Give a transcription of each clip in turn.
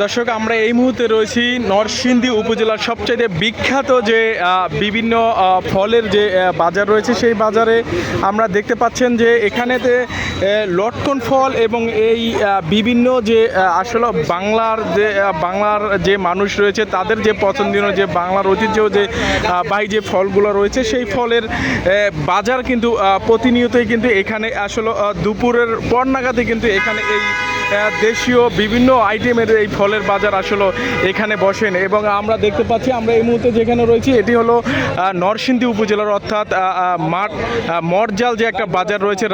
দর্শক, আমরা এই মুহূর্তে রয়েছি নরসিংদী উপজেলার সবচেয়ে বিখ্যাত যে বিভিন্ন ফলের যে বাজার রয়েছে, সেই বাজারে আমরা দেখতে পাচ্ছেন যে এখানেতে লটকন ফল এবং এই বিভিন্ন যে আসলে বাংলার যে মানুষ রয়েছে তাদের যে পছন্দনীয় যে বাংলার ঐতিহ্য যে যে ফলগুলো রয়েছে, সেই ফলের বাজার কিন্তু প্রতিনিয়তই কিন্তু এখানে আসলে দুপুরের পর নাগাদে কিন্তু এখানে এই দেশীয় বিভিন্ন আইটেমের এই ফলের বাজার আসলে এখানে বসেন। এবং আমরা দেখতে পাচ্ছি, আমরা এই মুহূর্তে যেখানে রয়েছি এটি হলো নরসিংদী উপজেলার অর্থাৎ মরজাল যে একটা বাজার রয়েছে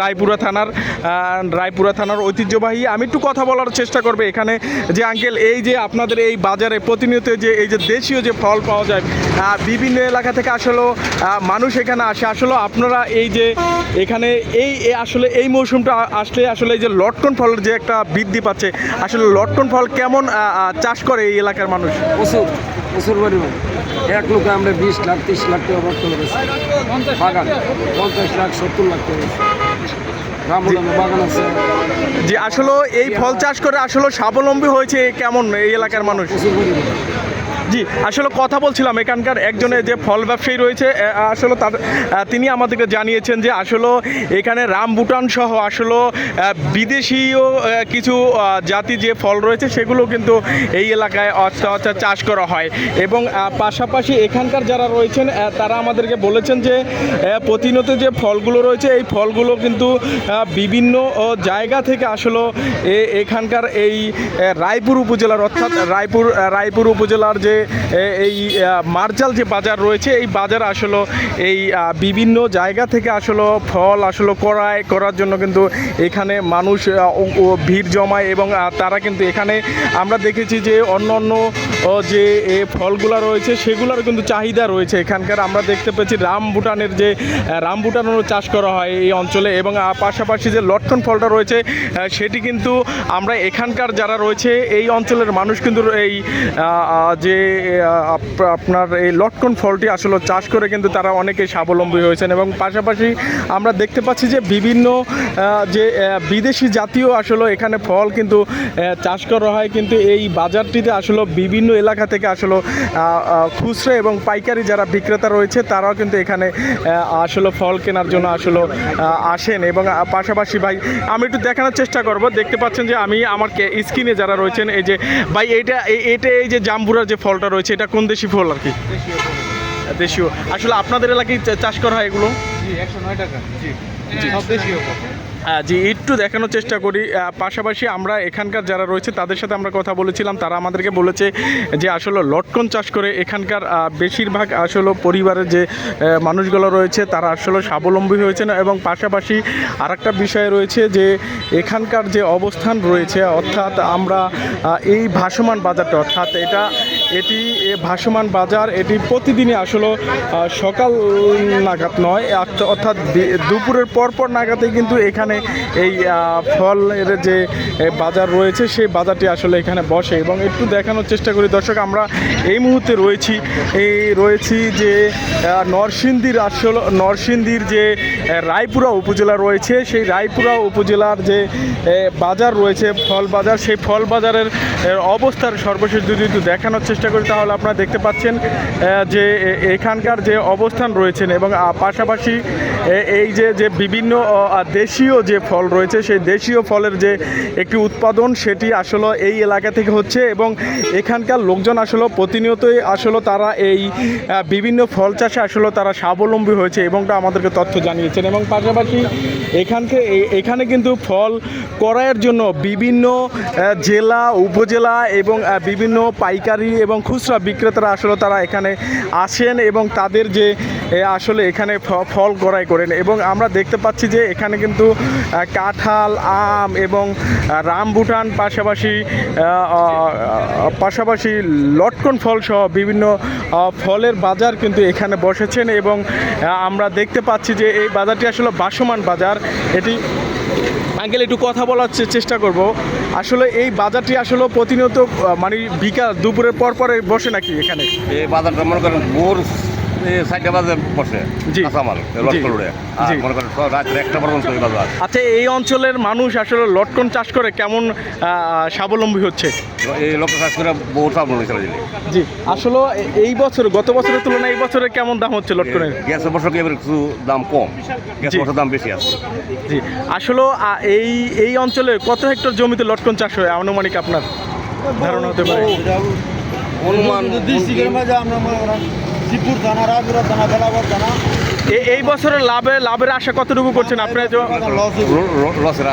রায়পুরা থানার ঐতিহ্যবাহী। আমি একটু কথা বলার চেষ্টা করবো এখানে যে আঙ্কেল, এই যে আপনাদের এই বাজারে প্রতিনিয়ত যে এই যে দেশীয় যে ফল পাওয়া যায় বিভিন্ন এলাকা থেকে আসলে মানুষ এখানে আসে, আসলে আপনারা এই যে এখানে আসলে এই মৌসুমটা আসলে আসলে এই যে লটকন ফলের যে একটা বৃদ্ধি পাচ্ছে, আসলে লটকন ফল কেমন চাষ করে এই এলাকার মানুষ? প্রচুর পরিমাণ। এক লোকে আমরা 20 লাখ 30 লাখ টাকা লটকন করেছি, বাগান 50 লাখ 70 লাখ টাকা বাগান আছে। যে আসলে এই ফল চাষ করে আসলে স্বাবলম্বী হয়েছে কেমন এই এলাকার মানুষ? প্রচুর পরিমাণ। জি, আসলে কথা বলছিলাম এখানকার একজনের যে ফল ব্যবসায়ী রয়েছে, আসলে তিনি আমাদেরকে জানিয়েছেন যে আসলে এখানে রামবুটান সহ আসলে বিদেশিও কিছু জাতি যে ফল রয়েছে সেগুলো কিন্তু এই এলাকায় চাষ করা হয়। এবং পাশাপাশি এখানকার যারা রয়েছেন তারা আমাদেরকে বলেছেন যে প্রতিনিয়ত যে ফলগুলো রয়েছে এই ফলগুলো কিন্তু বিভিন্ন জায়গা থেকে আসলে এখানকার এই রায়পুর উপজেলার অর্থাৎ রায়পুর উপজেলার যে এই মারজাল যে বাজার রয়েছে, এই বাজার আসলে এই বিভিন্ন জায়গা থেকে আসলে ফল আসলে করার জন্য কিন্তু এখানে মানুষ ভিড় জমায়। এবং তারা কিন্তু এখানে আমরা দেখেছি যে অন্য যে ফলগুলো রয়েছে সেগুলোর কিন্তু চাহিদা রয়েছে এখানকার। আমরা দেখতে পেয়েছি রামবুটানেরও চাষ করা হয় এই অঞ্চলে। এবং পাশাপাশি যে লটকন ফলটা রয়েছে সেটি কিন্তু আমরা এখানকার যারা রয়েছে এই অঞ্চলের মানুষ কিন্তু এই যে আপনার এই লটকন ফলটি আসলে চাষ করে কিন্তু তারা অনেকেই স্বাবলম্বী হয়েছেন। এবং পাশাপাশি আমরা দেখতে পাচ্ছি যে বিভিন্ন যে বিদেশি জাতীয় আসলে এখানে ফল কিন্তু চাষ করা হয়, কিন্তু এই বাজারটিতে আসলে বিভিন্ন এলাকা থেকে আসলে খুচরা এবং পাইকারি যারা বিক্রেতা রয়েছে তারাও কিন্তু এখানে আসলে ফল কেনার জন্য আসলে আসেন। এবং পাশাপাশি ভাই আমি একটু দেখানোর চেষ্টা করব, দেখতে পাচ্ছেন যে আমি আমার স্ক্রিনে যারা রয়েছেন এই যে ভাই এটা এই যে জাম্বুরার যে ফলটা রয়েছে এটা কোন দেশি ফল আর কি? দেশীয়। আসলে আপনাদের এলাকায় চাষ করা হয় এগুলো? জি, 109 টাকা। জি, সব দেশীয়। জি, একটু দেখানোর চেষ্টা করি। পাশাপাশি আমরা এখানকার যারা রয়েছে তাদের সাথে আমরা কথা বলেছিলাম, তারা আমাদেরকে বলেছে যে আসলে লটকন চাষ করে এখানকার বেশিরভাগ আসলে পরিবারের যে মানুষগুলো রয়েছে তারা আসলে স্বাবলম্বী হয়েছেন। এবং পাশাপাশি আরেকটা বিষয় রয়েছে যে এখানকার যে অবস্থান রয়েছে, অর্থাৎ আমরা এই ভাসমান বাজারটা অর্থাৎ এটি ভাসমান বাজার, এটি প্রতিদিনই আসলে সকাল নাগাদ নয়, অর্থাৎ দুপুরের পর নাগাদে কিন্তু এখানে এই ফলের যে বাজার রয়েছে সেই বাজারটি আসলে এখানে বসে। এবং একটু দেখানোর চেষ্টা করি দর্শক, আমরা এই মুহূর্তে রয়েছি যে নরসিংদীর যে রায়পুরা উপজেলা রয়েছে, সেই রায়পুরা উপজেলার যে বাজার রয়েছে ফল বাজার, সেই ফল বাজারের অবস্থার সর্বশেষ যদি একটু দেখানোর চেষ্টা করি তাহলে আপনারা দেখতে পাচ্ছেন যে এখানকার যে অবস্থান রয়েছেন। এবং পাশাপাশি এই যে বিভিন্ন দেশীয় যে ফল রয়েছে সেই দেশীয় ফলের যে একটি উৎপাদন সেটি আসলে এই এলাকা থেকে হচ্ছে। এবং এখানকার লোকজন আসলে প্রতিনিয়তই আসলে তারা এই বিভিন্ন ফল চাষে আসলে তারা স্বাবলম্বী হয়েছে এবংটা আমাদেরকে তথ্য জানিয়েছেন। এবং পাশাপাশি এখানে কিন্তু ফল ক্রয়ের জন্য বিভিন্ন জেলা উপজেলা এবং বিভিন্ন পাইকারি এবং খুচরা বিক্রেতারা আসলে তারা এখানে আসেন এবং তাদের যে আসলে এখানে ফল ক্রয় করেন। এবং আমরা দেখতে পাচ্ছি যে এখানে কিন্তু কাঁঠাল, আম এবং রামবুটান পাশাপাশি লটকন ফল সহ বিভিন্ন ফলের বাজার কিন্তু এখানে বসেছেন। এবং আমরা দেখতে পাচ্ছি যে এই বাজারটি আসলে ভাসমান বাজার। এটি আঙ্কেল একটু কথা বলার চেষ্টা করব, আসলে এই বাজারটি আসলে প্রতিনিয়ত মানে বিকাল দুপুরের পরে বসে নাকি এখানে? এই বাজারটা মনে করেন ভোর সাইডে বাজে বসে জি। কাঁচামাল জি। লটকন উড়ে আর জি। মনে করেন রাত্রে 1টা পর্যন্ত এই বাজার। আচ্ছা, এই অঞ্চলের মানুষ আসলে লটকন চাষ করে কেমন স্বাবলম্বী হচ্ছে? এই লোক চাষ করে বহু চাপ হয়েছিল জি, আসলে এই বছর গত বছরের তুলনায় এই বছরে কেমন দাম হচ্ছে লটকনের? গ্যাসের বছর এবার কিছু দাম কম, গ্যাস জি। বছর দাম বেশি আছে। জি, আসলে এই অঞ্চলে কত হেক্টর জমিতে লটকন চাষ হয় আনুমানিক আপনার ধারণা হতে পারে? অনুমান এই বছরের লাভের আশা কতটুকু করছেন আপনি? লসের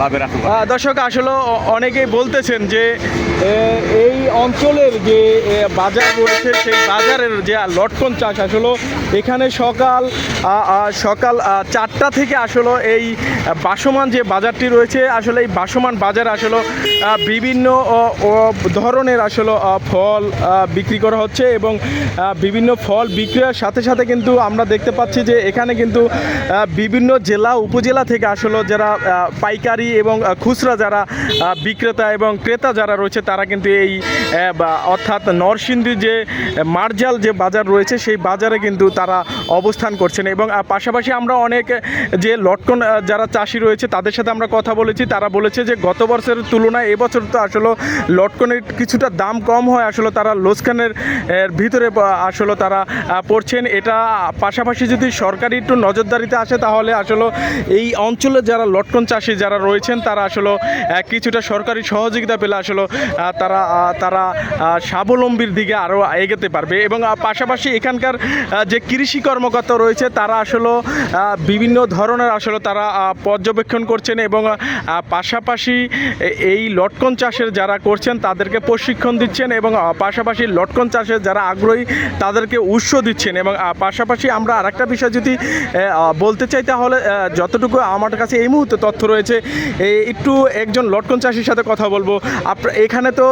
লাভের আশঙ্কা। দর্শক, আসলে অনেকেই বলতেছেন যে এই অঞ্চলের যে বাজার রয়েছে সেই বাজারের যে লটকন চাষ আসলে এখানে সকাল 4টা থেকে আসলে এই বাসমান যে বাজারটি রয়েছে আসলে এই বাসমান বাজার আসলে বিভিন্ন ধরনের আসলে ফল বিক্রি করা হচ্ছে এবং বিভিন্ন ফল বিক্রয়ের সাথে সাথে কিন্তু আমরা দেখতে পাচ্ছি যে এখানে কিন্তু বিভিন্ন জেলা উপজেলা থেকে আসলে যারা পাইকারি এবং খুচরা যারা বিক্রেতা এবং ক্রেতা যারা রয়েছে তারা কিন্তু এই অর্থাৎ নরসিংদীর যে মার্জাল যে বাজার রয়েছে সেই বাজারে কিন্তু তারা অবস্থান করছেন এবং পাশাপাশি আমরা অনেক যে লটকন যারা চাষি রয়েছে তাদের সাথে আমরা কথা বলেছি। তারা বলেছে যে গত বছরের তুলনায় এবছর তো আসলে লটকনের কিছুটা দাম কম হয়, আসলে তারা লোকসানের ভিতরে আসলে তারা পড়ছেন। এটা পাশাপাশি যদি সরকারি একটু নজরদারিতে আসে তাহলে আসলে এই অঞ্চলে যারা লটকন চাষি যারা রয়েছেন তারা আসলে কিছুটা সরকারি সহযোগিতা পেলে আসলে তারা স্বাবলম্বীর দিকে আরও এগোতে পারবে এবং পাশাপাশি এখানকার যে কৃষি কর্মকর্তা রয়েছে তারা আসলে বিভিন্ন ধরনের আসলে তারা পর্যবেক্ষণ করছেন এবং পাশাপাশি এই লটকন চাষের যারা করছেন তাদেরকে প্রশিক্ষণ দিচ্ছেন এবং পাশাপাশি লটকন চাষের যারা আগ্রহী তাদেরকে উৎস দিচ্ছেন এবং পাশাপাশি আমরা আরেকটা বিষয় যদি বলতে চাই তাহলে যতটুকু আমার কাছে এই মুহূর্তে তথ্য রয়েছে একটু একজন লটকন চাষির সাথে কথা বলবো। এখানে তো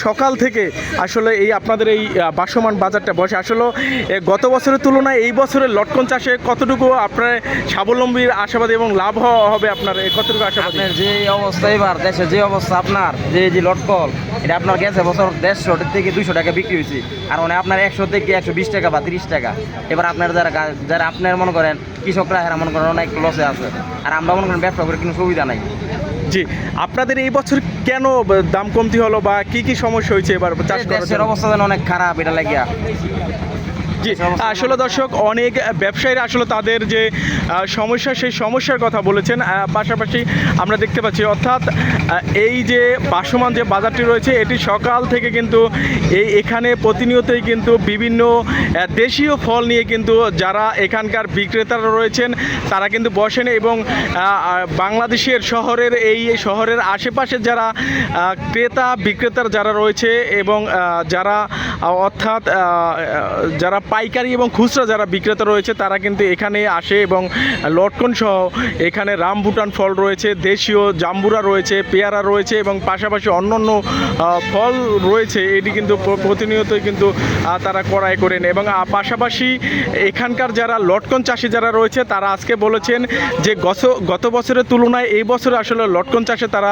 সকাল থেকে আসলে এই আপনাদের এই বাসমান বাজারটা বসে আসলে গত বছরের তুলনায় এই বছরের লটকন চাষে কতটুকু আপনার স্বাবলম্বীর আশাবাদী এবং লাভ হবে আপনার কতটুকু আশাবাদী? আপনার যে অবস্থা এবার দেশে যে অবস্থা আপনার যে লটকল এটা আপনার গেছে বছর 150 থেকে 200 টাকা বিক্রি হয়েছে আর মানে আপনার 100 থেকে 120 টাকা বা 30 টাকা। এবার আপনার যারা আপনার মনে করেন কৃষকরা এরা মনে করেন অনেক লসে আছে আর আমরা মনে করেন ব্যবসা করে কোনো সুবিধা নাই। জি, আপনাদের এই বছর কেন দাম কমতি হলো বা কি সমস্যা হয়েছে এবার চাষ করার দেশের জন্য? অবস্থা যেন অনেক খারাপ এটা লাগিয়া। জি, আসলে দর্শক অনেক ব্যবসায়ীরা আসলে তাদের যে সমস্যা সেই সমস্যার কথা বলেছেন। পাশাপাশি আমরা দেখতে পাচ্ছি অর্থাৎ এই যে বাসমান যে বাজারটি রয়েছে এটি সকাল থেকে কিন্তু এখানে প্রতিনিয়তই কিন্তু বিভিন্ন দেশীয় ফল নিয়ে কিন্তু যারা এখানকার বিক্রেতারা রয়েছেন তারা কিন্তু বসেন এবং বাংলাদেশের শহরের আশেপাশে যারা ক্রেতা বিক্রেতার যারা রয়েছে এবং যারা অর্থাৎ যারা পাইকারি এবং খুচরা যারা বিক্রেতা রয়েছে তারা কিন্তু এখানে আসে এবং লটকন সহ এখানে রামবুটান ফল রয়েছে, দেশীয় জাম্বুরা রয়েছে, পেয়ারা রয়েছে এবং পাশাপাশি অন্যান্য ফল রয়েছে এটি কিন্তু প্রতিনিয়তই কিন্তু তারা ক্রয় করেন এবং পাশাপাশি এখানকার যারা লটকন চাষি যারা রয়েছে তারা আজকে বলেছেন যে গত বছরের তুলনায় এই বছর আসলে লটকন চাষে তারা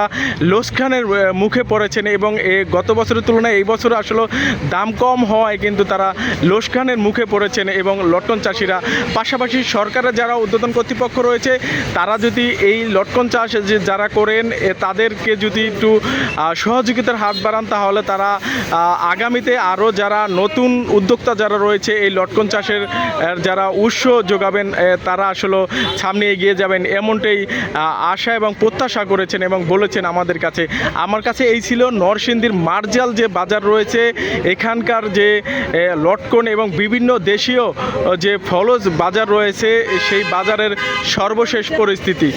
লোকসানের মুখে পড়েছেন এবং গত বছরের তুলনায় এই বছর আসলে দাম কম হওয়ায় কিন্তু তারা লোকসানের মুখে পড়েছেন এবং লটকন চাষিরা পাশাপাশি সরকারের যারা ঊর্ধ্বতন কর্তৃপক্ষ রয়েছে তারা যদি এই লটকন চাষ যারা করেন তাদেরকে যদি একটু সহযোগিতার হাত বাড়ান তাহলে তারা আগামীতে আরও যারা নতুন উদ্যোক্তা যারা রয়েছে এই লটকন চাষের যারা উৎস যোগাবেন তারা আসলে সামনে এগিয়ে যাবেন এমনটাই আশা এবং প্রত্যাশা করেছেন এবং বলেছেন আমার কাছে এই ছিল নরসিংদীর মার্জাল যে বাজার রয়েছে এখানকার যে লটকন এবং বিভিন্ন দেশীয় যে ফলজ বাজার রয়েছে সেই বাজারের সর্বশেষ পরিস্থিতি।